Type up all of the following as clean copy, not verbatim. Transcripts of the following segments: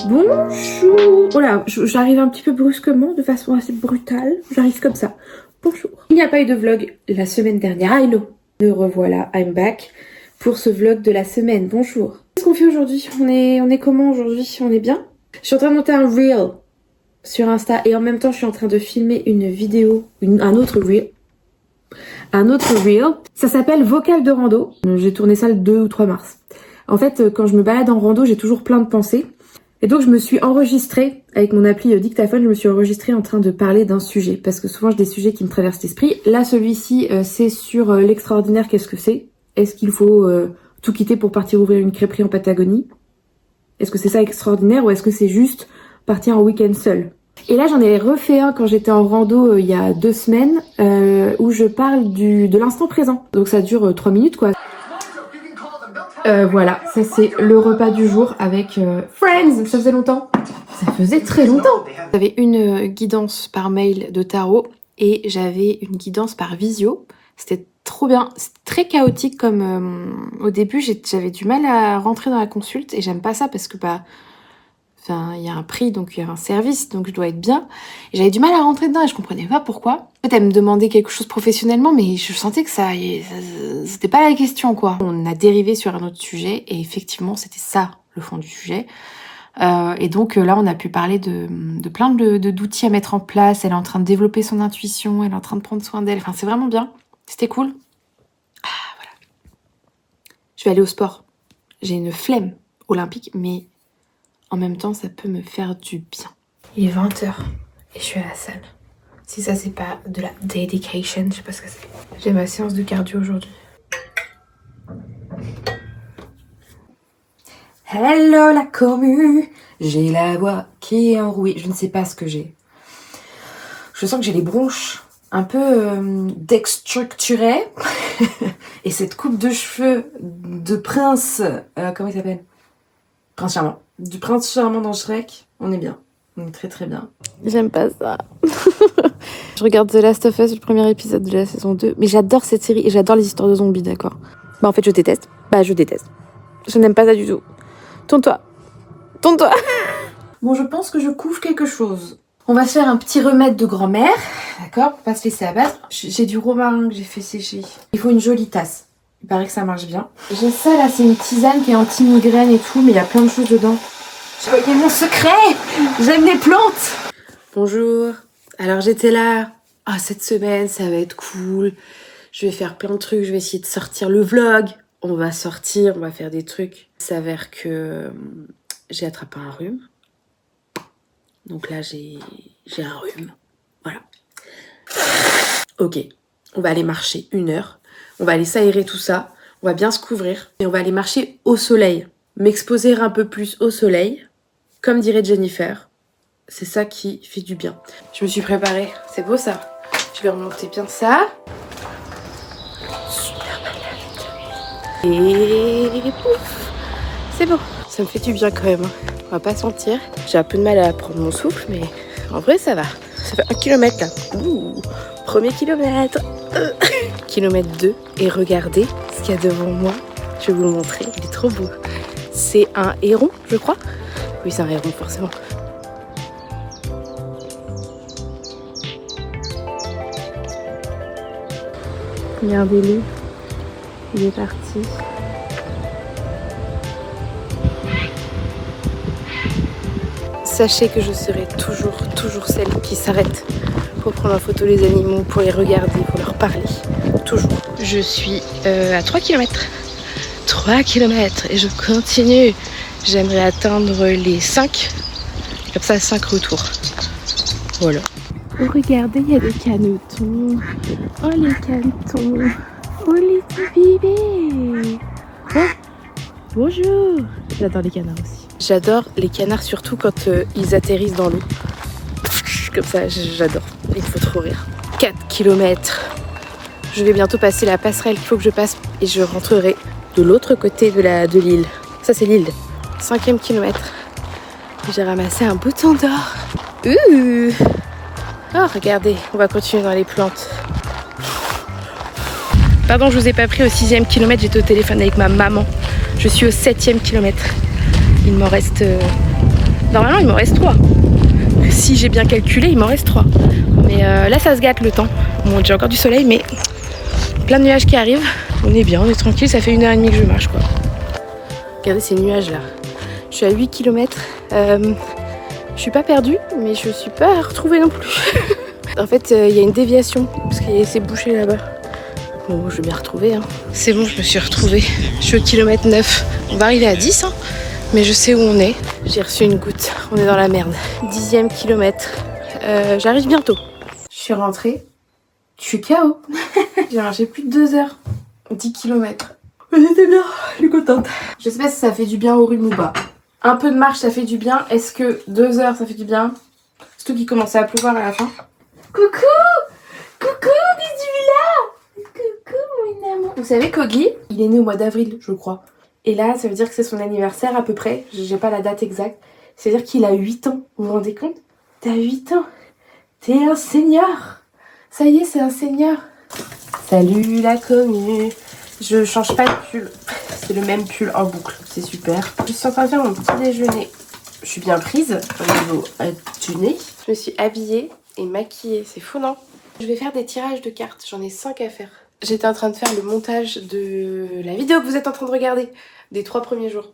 Bonjour. Voilà, j'arrive un petit peu brusquement, de façon assez brutale. J'arrive comme ça. Bonjour. Il n'y a pas eu de vlog la semaine dernière. I know. Me revoilà, I'm back pour ce vlog de la semaine. Bonjour. Qu'est-ce qu'on fait aujourd'hui? On est comment aujourd'hui? On est bien? Je suis en train de monter un reel sur Insta et en même temps je suis en train de filmer une vidéo, un autre reel. Ça s'appelle Vocal de rando. J'ai tourné ça le 2 ou 3 mars. En fait, quand je me balade en rando, j'ai toujours plein de pensées. Et donc je me suis enregistrée avec mon appli dictaphone, je me suis enregistrée en train de parler d'un sujet. Parce que souvent j'ai des sujets qui me traversent l'esprit. Là celui-ci c'est sur l'extraordinaire, qu'est-ce que c'est? Est-ce qu'il faut tout quitter pour partir ouvrir une crêperie en Patagonie? Est-ce que c'est ça extraordinaire ou est-ce que c'est juste partir en week-end seul? Et là j'en ai refait un quand j'étais en rando il y a 2 semaines où je parle de l'instant présent. Donc ça dure 3 minutes quoi. Voilà, ça c'est le repas du jour avec Friends. Ça faisait longtemps. Ça faisait très longtemps. J'avais une guidance par mail de tarot et j'avais une guidance par visio. C'était trop bien. C'était très chaotique comme au début j'avais du mal à rentrer dans la consulte et j'aime pas ça parce que enfin, il y a un prix, donc il y a un service, donc je dois être bien. Et j'avais du mal à rentrer dedans et je comprenais pas pourquoi. En fait, elle me demandait quelque chose professionnellement, mais je sentais que c'était pas la question, quoi. On a dérivé sur un autre sujet et effectivement, c'était ça, le fond du sujet. Et donc là, on a pu parler de plein d'outils à mettre en place. Elle est en train de développer son intuition, elle est en train de prendre soin d'elle. Enfin, c'est vraiment bien. C'était cool. Ah, voilà. Je vais aller au sport. J'ai une flemme olympique, mais en même temps, ça peut me faire du bien. Il est 20h et je suis à la salle. Si ça, c'est pas de la dedication, je sais pas ce que c'est. J'ai ma séance de cardio aujourd'hui. Hello la commu, j'ai la voix qui est enrouée. Je ne sais pas ce que j'ai. Je sens que j'ai les bronches un peu déstructurées. Et cette coupe de cheveux de prince... comment il s'appelle? Prince Charmant. Du prince charmant dans Shrek, on est bien. On est très très bien. J'aime pas ça. Je regarde The Last of Us, le premier épisode de la saison 2. Mais j'adore cette série et j'adore les histoires de zombies, d'accord? Bah en fait je déteste. Je déteste. Je n'aime pas ça du tout. Tourne-toi. Tourne-toi. Bon, je pense que je couvre quelque chose. On va se faire un petit remède de grand-mère. D'accord? Pour pas se laisser abattre. J'ai du romarin que j'ai fait sécher. Il faut une jolie tasse. Il paraît que ça marche bien. J'ai ça là, c'est une tisane qui est anti-migraine et tout, mais il y a plein de choses dedans. Soyez mon secret! J'aime les plantes! Bonjour. Alors j'étais là. Ah, cette semaine, ça va être cool. Je vais faire plein de trucs, je vais essayer de sortir le vlog. On va sortir, on va faire des trucs. Il s'avère que j'ai attrapé un rhume. Donc là, j'ai un rhume. Voilà. Ok, on va aller marcher 1 heure. On va aller s'aérer tout ça, on va bien se couvrir et on va aller marcher au soleil. M'exposer un peu plus au soleil, comme dirait Jennifer. C'est ça qui fait du bien. Je me suis préparée, c'est beau ça. Je vais remonter bien ça. Super malade. Et pouf, c'est bon. Ça me fait du bien quand même. On va pas se mentir. J'ai un peu de mal à prendre mon souffle, mais en vrai ça va. Ça fait 1 kilomètre là. Ouh, premier kilomètre. Kilomètre 2 et regardez ce qu'il y a devant moi. Je vais vous le montrer, il est trop beau. C'est un héron, je crois. Oui, c'est un héron forcément. Regardez-le, il est parti. Sachez que je serai toujours celle qui s'arrête pour prendre en photo les animaux, pour les regarder, pour leur parler. Toujours. Je suis à 3 km. 3 km et je continue. J'aimerais atteindre les 5. Comme ça, 5 retours. Voilà. Oh, regardez, il y a des canetons. Oh, les canetons. Oh, les petits bébés. Oh, bonjour. J'adore les canards aussi. J'adore les canards surtout quand ils atterrissent dans l'eau. Comme ça, j'adore. Il faut trop rire. 4 km. Je vais bientôt passer la passerelle qu'il faut que je passe et je rentrerai de l'autre côté de l'île. Ça, c'est l'île. 5e kilomètre. J'ai ramassé un bouton d'or. Oh, regardez, on va continuer dans les plantes. Pardon, je vous ai pas pris au 6e kilomètre, j'étais au téléphone avec ma maman. Je suis au 7e kilomètre. Il m'en reste... Normalement, il m'en reste 3. Si j'ai bien calculé, il m'en reste 3. Mais là, ça se gâte le temps. Bon, j'ai encore du soleil, mais plein de nuages qui arrivent. On est bien, on est tranquille, ça fait 1h30 que je marche, quoi. Regardez ces nuages-là. Je suis à 8 km. Je suis pas perdue, mais je suis pas retrouvée non plus. En fait, il y a une déviation, parce qu'il s'est bouché là-bas. Bon, je vais m'y retrouver. Hein. C'est bon, je me suis retrouvée. Je suis au kilomètre 9. On va arriver à 10, hein, mais je sais où on est. J'ai reçu une goutte. On est dans la merde. 10e kilomètre. J'arrive bientôt. Je suis rentrée. Je suis KO. J'ai marché plus de 2 heures. 10 km. C'était bien. Je suis contente. Je sais pas si ça fait du bien au rhume ou pas. Un peu de marche, ça fait du bien. Est-ce que 2 heures, ça fait du bien? Surtout qu'il commençait à pleuvoir à la fin. Coucou! Coucou, bisous là! Coucou, mon amour. Vous savez, Kogi, il est né au mois d'avril, je crois. Et là, ça veut dire que c'est son anniversaire à peu près. J'ai pas la date exacte. C'est-à-dire qu'il a 8 ans. Vous vous rendez compte? T'as 8 ans. T'es un seigneur. Ça y est, c'est un seigneur. Salut la commu. Je change pas de pull. C'est le même pull en boucle. C'est super. Je suis en train de faire mon petit déjeuner. Je suis bien prise au niveau du nez. Je me suis habillée et maquillée. C'est fou, non? Je vais faire des tirages de cartes. J'en ai 5 à faire. J'étais en train de faire le montage de la vidéo que vous êtes en train de regarder. Des 3 premiers jours.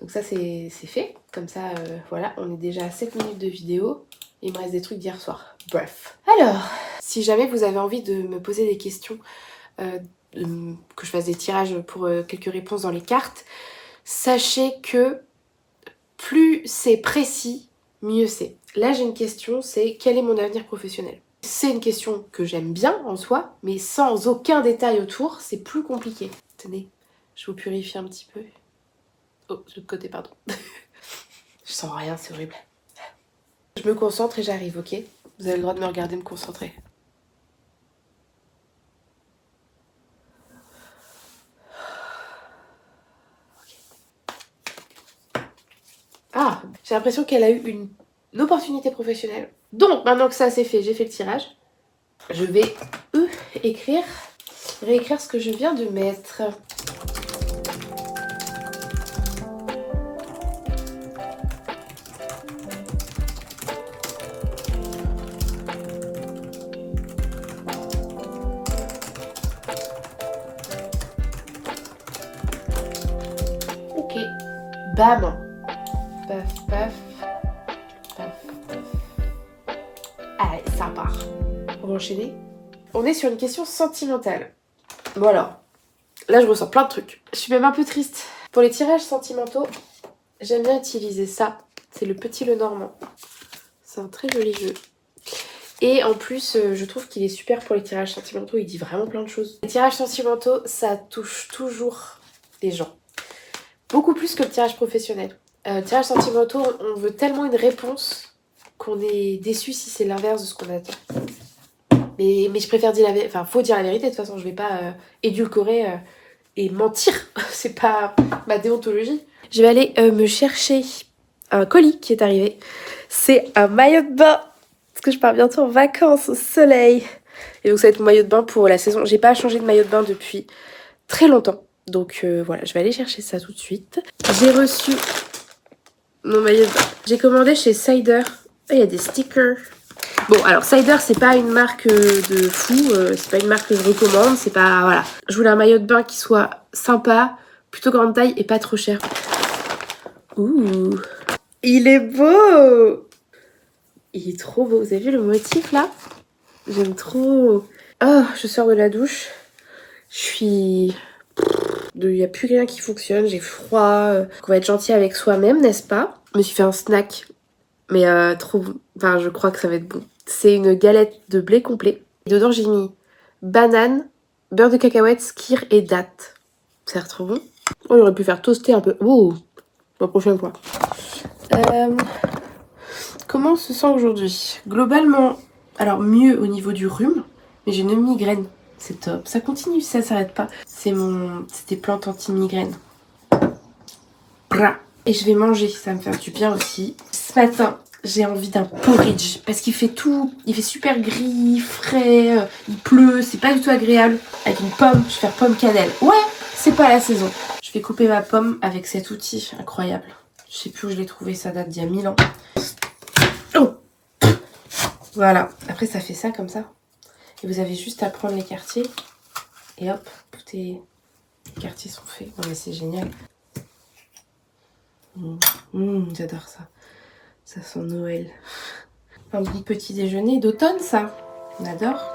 Donc ça, c'est fait. Comme ça, voilà. On est déjà à 7 minutes de vidéo. Il me reste des trucs d'hier soir. Bref. Alors, si jamais vous avez envie de me poser des questions, que je fasse des tirages pour quelques réponses dans les cartes, sachez que plus c'est précis, mieux c'est. Là, j'ai une question, c'est quel est mon avenir professionnel? C'est une question que j'aime bien en soi, mais sans aucun détail autour, c'est plus compliqué. Tenez, je vous purifie un petit peu. Oh, de l'autre côté, pardon. Je sens rien, c'est horrible. Je me concentre et j'arrive, ok? Vous avez le droit de me regarder me concentrer. Ah, j'ai l'impression qu'elle a eu une opportunité professionnelle. Donc, maintenant que ça c'est fait, j'ai fait le tirage. Je vais réécrire ce que je viens de mettre. Ok. Bam. Paf, paf. Paf, paf. Allez, ça part. On va enchaîner. On est sur une question sentimentale. Bon alors, là je ressens plein de trucs. Je suis même un peu triste. Pour les tirages sentimentaux, j'aime bien utiliser ça. C'est le Petit Lenormand. C'est un très joli jeu. Et en plus, je trouve qu'il est super pour les tirages sentimentaux. Il dit vraiment plein de choses. Les tirages sentimentaux, ça touche toujours les gens. Beaucoup plus que le tirage professionnel. Tirage sentimentaux, on veut tellement une réponse qu'on est déçu si c'est l'inverse de ce qu'on attend. Mais je préfère dire la vérité. Enfin, faut dire la vérité. De toute façon, je vais pas édulcorer et mentir. C'est pas ma déontologie. Je vais aller me chercher un colis qui est arrivé. C'est un maillot de bain. Parce que je pars bientôt en vacances au soleil. Et donc, ça va être mon maillot de bain pour la saison. J'ai pas changé de maillot de bain depuis très longtemps. Donc voilà, je vais aller chercher ça tout de suite. J'ai reçu mon maillot de bain. J'ai commandé chez Cider. Oh, il y a des stickers. Bon, alors Cider, c'est pas une marque de fou. C'est pas une marque que je recommande. C'est pas... Voilà. Je voulais un maillot de bain qui soit sympa, plutôt grande taille et pas trop cher. Ouh, il est beau! Il est trop beau. Vous avez vu le motif là? J'aime trop. Oh, je sors de la douche. Je suis... Il n'y a plus rien qui fonctionne, j'ai froid. On va être gentil avec soi-même, n'est-ce pas? Je me suis fait un snack, mais trop bon. Enfin, je crois que ça va être bon. C'est une galette de blé complet. Dedans, j'ai mis banane, beurre de cacahuète, skyr et dattes. Ça a l'air trop bon. Oh, j'aurais pu faire toaster un peu. Oh, la prochaine fois. Comment on se sent aujourd'hui? Globalement, alors mieux au niveau du rhume, mais j'ai une migraine. C'est top. Ça continue, ça s'arrête pas. C'est des plantes anti-migraine. Et je vais manger, ça va me faire du bien aussi. Ce matin, j'ai envie d'un porridge parce qu'il fait tout, il fait super gris, frais, il pleut, c'est pas du tout agréable. Avec une pomme, je vais faire pomme cannelle. Ouais, c'est pas la saison. Je vais couper ma pomme avec cet outil incroyable. Je sais plus où je l'ai trouvé, ça date d'il y a 1000 ans. Oh, voilà, après ça fait ça comme ça. Et vous avez juste à prendre les quartiers et hop, les quartiers sont faits. Non mais c'est génial. J'adore ça. Ça sent Noël. Un bon petit déjeuner d'automne, ça. On adore.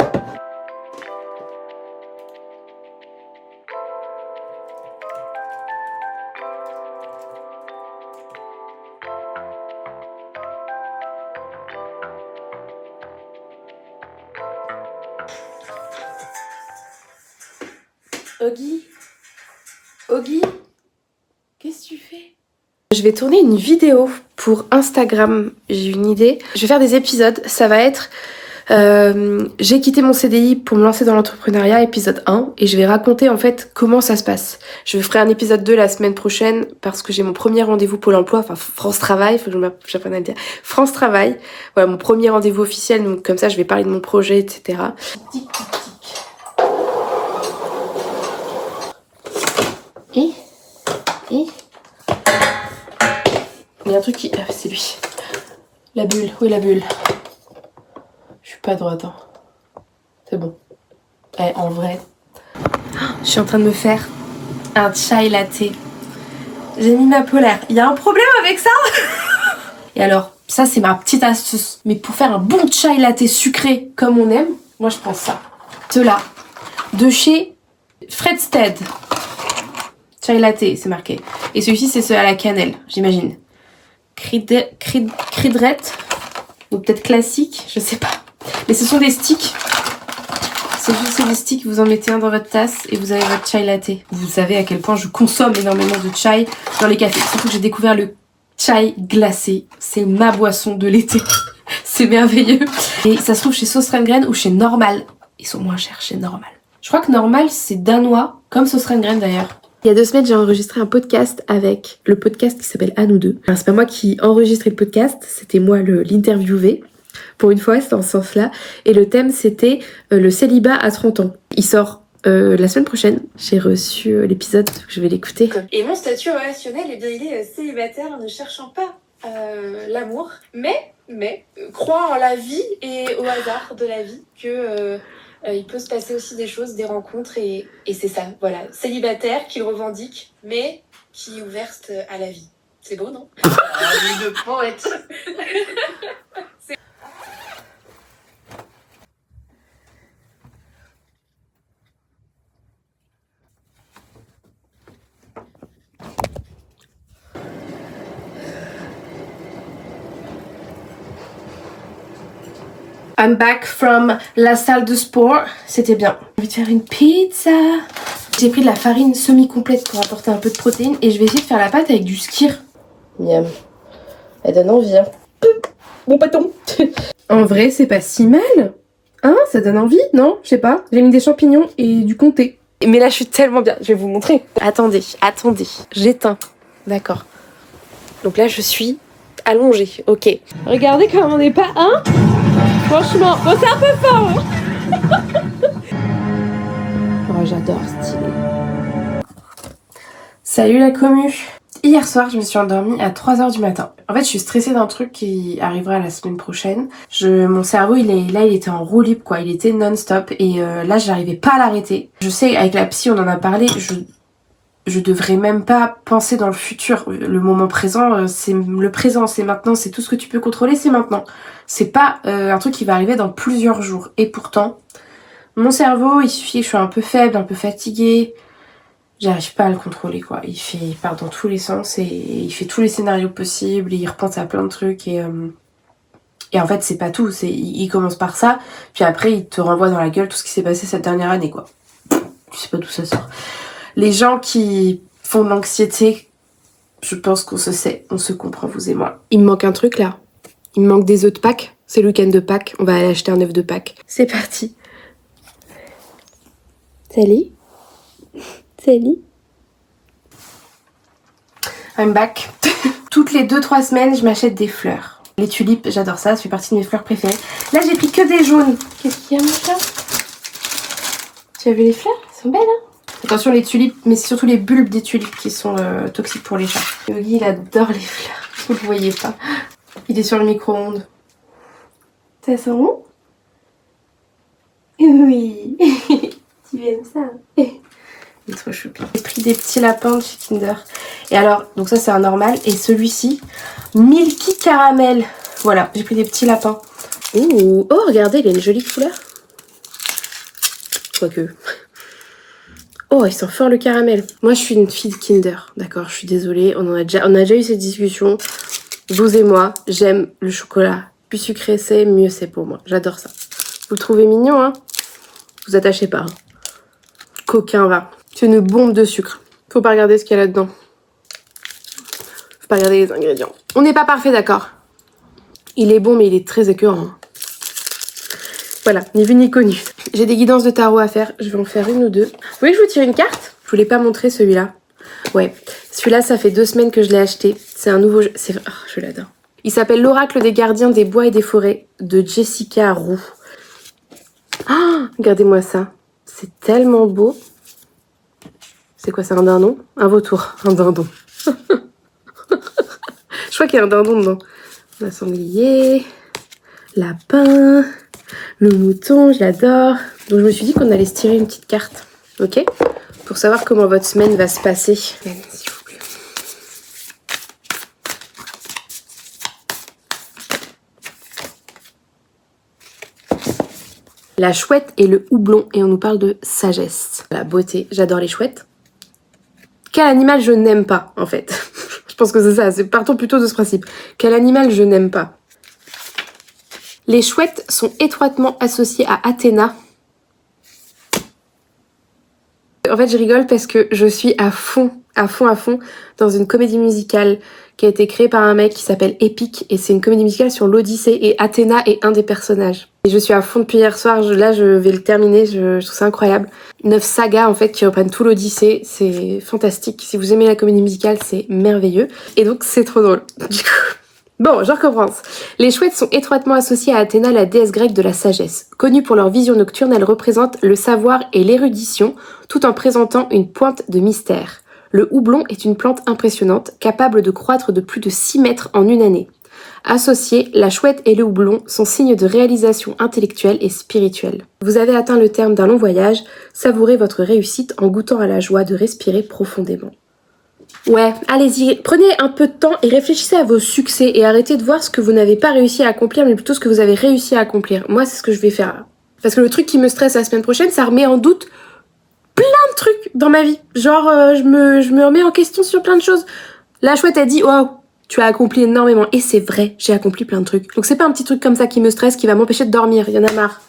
Oggy, qu'est-ce que tu fais? Je vais tourner une vidéo pour Instagram, j'ai une idée. Je vais faire des épisodes, ça va être j'ai quitté mon CDI pour me lancer dans l'entrepreneuriat, épisode 1, et je vais raconter en fait comment ça se passe. Je ferai un épisode 2 la semaine prochaine parce que j'ai mon premier rendez-vous Pôle emploi, enfin France Travail, faut que j'apprenne à le dire. France Travail, voilà mon premier rendez-vous officiel, donc comme ça je vais parler de mon projet, etc. Tic, tic, tic. Et il y a un truc qui... Ah, c'est lui. La bulle. Où est la bulle? Je suis pas droite, hein. C'est bon. En vrai. Je suis en train de me faire un chai latte. J'ai mis ma polaire. Il y a un problème avec ça? Et alors, ça c'est ma petite astuce. Mais pour faire un bon chai latte sucré comme on aime, moi je prends ça. De là. De chez Fredstead. Chai latte, c'est marqué. Et celui-ci, c'est celui à la cannelle, j'imagine. Cridrette. Ou peut-être classique, je sais pas. Mais ce sont des sticks. C'est juste des sticks, vous en mettez un dans votre tasse et vous avez votre chai latte. Vous savez à quel point je consomme énormément de chai dans les cafés. Surtout que j'ai découvert le chai glacé. C'est ma boisson de l'été. C'est merveilleux. Et ça se trouve chez Sauce Rengren ou chez Normal. Ils sont moins chers chez Normal. Je crois que Normal, c'est danois, comme Sauce Rengren d'ailleurs. Il y a 2 semaines, j'ai enregistré un podcast avec le podcast qui s'appelle À nous deux. Alors, c'est pas moi qui enregistrais le podcast, c'était moi l'interviewé. Pour une fois, c'est dans ce sens-là. Et le thème, c'était le célibat à 30 ans. Il sort la semaine prochaine. J'ai reçu l'épisode, je vais l'écouter. Et mon statut relationnel, eh bien, il est célibataire, ne cherchant pas l'amour, mais croit en la vie et au hasard de la vie que... il peut se passer aussi des choses, des rencontres et c'est ça, voilà. Célibataire qui revendique, mais qui est ouverte à la vie. C'est beau, non? De poète. I'm back from la salle de sport. C'était bien. J'ai envie de faire une pizza. J'ai pris de la farine semi-complète pour apporter un peu de protéines et je vais essayer de faire la pâte avec du skyr. Miam. Elle donne envie, hein. Bon bâton. En vrai, c'est pas si mal. Hein, ça donne envie, non? Je sais pas. J'ai mis des champignons et du comté. Mais là, je suis tellement bien. Je vais vous montrer. Attendez. J'éteins. D'accord. Donc là, je suis allongée. Ok. Regardez comme on n'est pas, hein? Franchement, bon, c'est un peu fort, hein. Oh, j'adore stylé. Salut la commu. Hier soir, je me suis endormie à 3h du matin. En fait, je suis stressée d'un truc qui arrivera la semaine prochaine. Mon cerveau, il était en roue libre, quoi. Il était non-stop. Et là, j'arrivais pas à l'arrêter. Je sais, avec la psy, on en a parlé. Je devrais même pas penser dans le futur. Le moment présent, c'est le présent, c'est maintenant, c'est tout ce que tu peux contrôler, c'est maintenant. C'est pas un truc qui va arriver dans plusieurs jours. Et pourtant, mon cerveau, il suffit que je sois un peu faible, un peu fatiguée. J'arrive pas à le contrôler, quoi. Il part dans tous les sens et il fait tous les scénarios possibles, et il repense à plein de trucs et en fait, c'est pas tout. Il commence par ça, puis après, il te renvoie dans la gueule tout ce qui s'est passé cette dernière année, quoi. Je sais pas d'où ça sort. Les gens qui font de l'anxiété, je pense qu'on se sait, on se comprend, vous et moi. Il me manque un truc là. Il me manque des œufs de Pâques. C'est le week-end de Pâques. On va aller acheter un œuf de Pâques. C'est parti. Salut. I'm back. Toutes les 2-3 semaines, je m'achète des fleurs. Les tulipes, j'adore ça, ça fait partie de mes fleurs préférées. Là, j'ai pris que des jaunes. Qu'est-ce qu'il y a, mon chat? Tu as vu les fleurs? Elles sont belles, hein? Attention, les tulipes, mais c'est surtout les bulbes des tulipes qui sont toxiques pour les chats. Yogi, il adore les fleurs. Vous le voyez pas. Il est sur le micro-ondes. Ça sent bon? Oui. Tu aimes ça? Il est trop choupi. J'ai pris des petits lapins de chez Kinder. Et alors, donc ça c'est un normal. Et celui-ci, Milky Caramel. Voilà, j'ai pris des petits lapins. Ouh, oh regardez, il a une jolie couleur. Quoique. Oh, il sent fort le caramel. Moi, je suis une fille de Kinder. D'accord, je suis désolée. On a déjà eu cette discussion. Vous et moi, j'aime le chocolat. Plus sucré c'est, mieux c'est pour moi. J'adore ça. Vous le trouvez mignon, hein? Vous attachez pas. Hein. Coquin va. C'est une bombe de sucre. Faut pas regarder ce qu'il y a là-dedans. Faut pas regarder les ingrédients. On n'est pas parfait, d'accord? Il est bon, mais il est très écœurant. Voilà, ni vu ni connu. J'ai des guidances de tarot à faire. Je vais en faire une ou deux. Vous voulez que je vous tire une carte? Je voulais pas montrer celui-là. Ouais, celui-là, ça fait 2 semaines que je l'ai acheté. C'est un nouveau jeu. Oh, je l'adore. Il s'appelle L'Oracle des gardiens des bois et des forêts de Jessica Roux. Oh, regardez-moi ça. C'est tellement beau. C'est quoi, c'est un dindon? Un vautour. Un dindon. Je crois qu'il y a un dindon dedans. Un sanglier. Lapin. Le mouton, je l'adore. Donc je me suis dit qu'on allait se tirer une petite carte. Ok? Pour savoir comment votre semaine va se passer. S'il vous plaît. La chouette et le houblon. Et on nous parle de sagesse. La beauté. J'adore les chouettes. Quel animal je n'aime pas, en fait? Je pense que c'est ça. Partons plutôt de ce principe. Quel animal je n'aime pas? Les chouettes sont étroitement associées à Athéna. En fait, je rigole parce que je suis à fond dans une comédie musicale qui a été créée par un mec qui s'appelle Epic. Et c'est une comédie musicale sur l'Odyssée et Athéna est un des personnages. Et je suis à fond depuis hier soir. Là, je vais le terminer. Je trouve ça incroyable. 9 sagas, en fait, qui reprennent tout l'Odyssée. C'est fantastique. Si vous aimez la comédie musicale, c'est merveilleux. Et donc, c'est trop drôle. Du coup... Bon, je recommence. Les chouettes sont étroitement associées à Athéna, la déesse grecque de la sagesse. Connue pour leur vision nocturne, elles représentent le savoir et l'érudition, tout en présentant une pointe de mystère. Le houblon est une plante impressionnante, capable de croître de plus de 6 mètres en une année. Associés, la chouette et le houblon sont signes de réalisation intellectuelle et spirituelle. Vous avez atteint le terme d'un long voyage, savourez votre réussite en goûtant à la joie de respirer profondément. Ouais, allez-y, prenez un peu de temps et réfléchissez à vos succès et arrêtez de voir ce que vous n'avez pas réussi à accomplir, mais plutôt ce que vous avez réussi à accomplir. Moi, c'est ce que je vais faire. Parce que le truc qui me stresse la semaine prochaine, ça remet en doute plein de trucs dans ma vie. Genre, je me remets en question sur plein de choses. La chouette a dit, wow, tu as accompli énormément. Et c'est vrai, j'ai accompli plein de trucs. Donc c'est pas un petit truc comme ça qui me stresse, qui va m'empêcher de dormir, il y en a marre.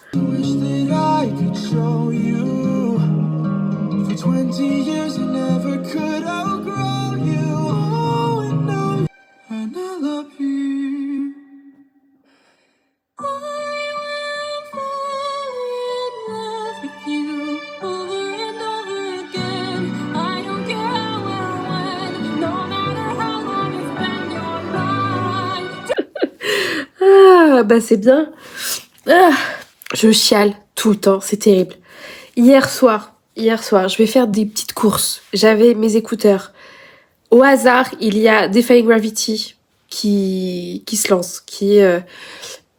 Ah, bah c'est bien. Ah, je chiale tout le temps, c'est terrible. Hier soir, je vais faire des petites courses. J'avais mes écouteurs. Au hasard, il y a Defying Gravity qui se lance, qui est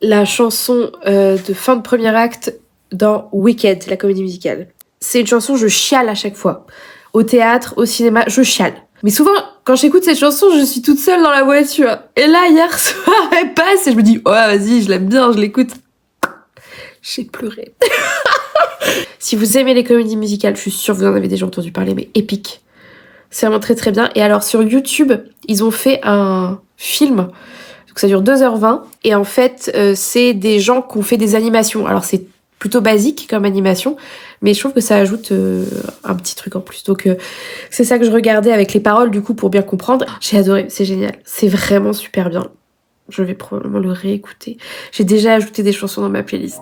la chanson de fin de premier acte dans Wicked, la comédie musicale. C'est une chanson, je chiale à chaque fois. Au théâtre, au cinéma, je chiale. Mais souvent, quand j'écoute cette chanson, je suis toute seule dans la voiture. Et là, hier soir, elle passe et je me dis, ouais, vas-y, je l'aime bien, je l'écoute. J'ai pleuré. Si vous aimez les comédies musicales, je suis sûre que vous en avez déjà entendu parler, mais épique. C'est vraiment très très bien. Et alors sur YouTube, ils ont fait un film, donc ça dure 2h20, et en fait, c'est des gens qui ont fait des animations. Alors c'est plutôt basique comme animation, mais je trouve que ça ajoute un petit truc en plus. Donc c'est ça que je regardais avec les paroles du coup pour bien comprendre. J'ai adoré, c'est génial, c'est vraiment super bien. Je vais probablement le réécouter. J'ai déjà ajouté des chansons dans ma playlist.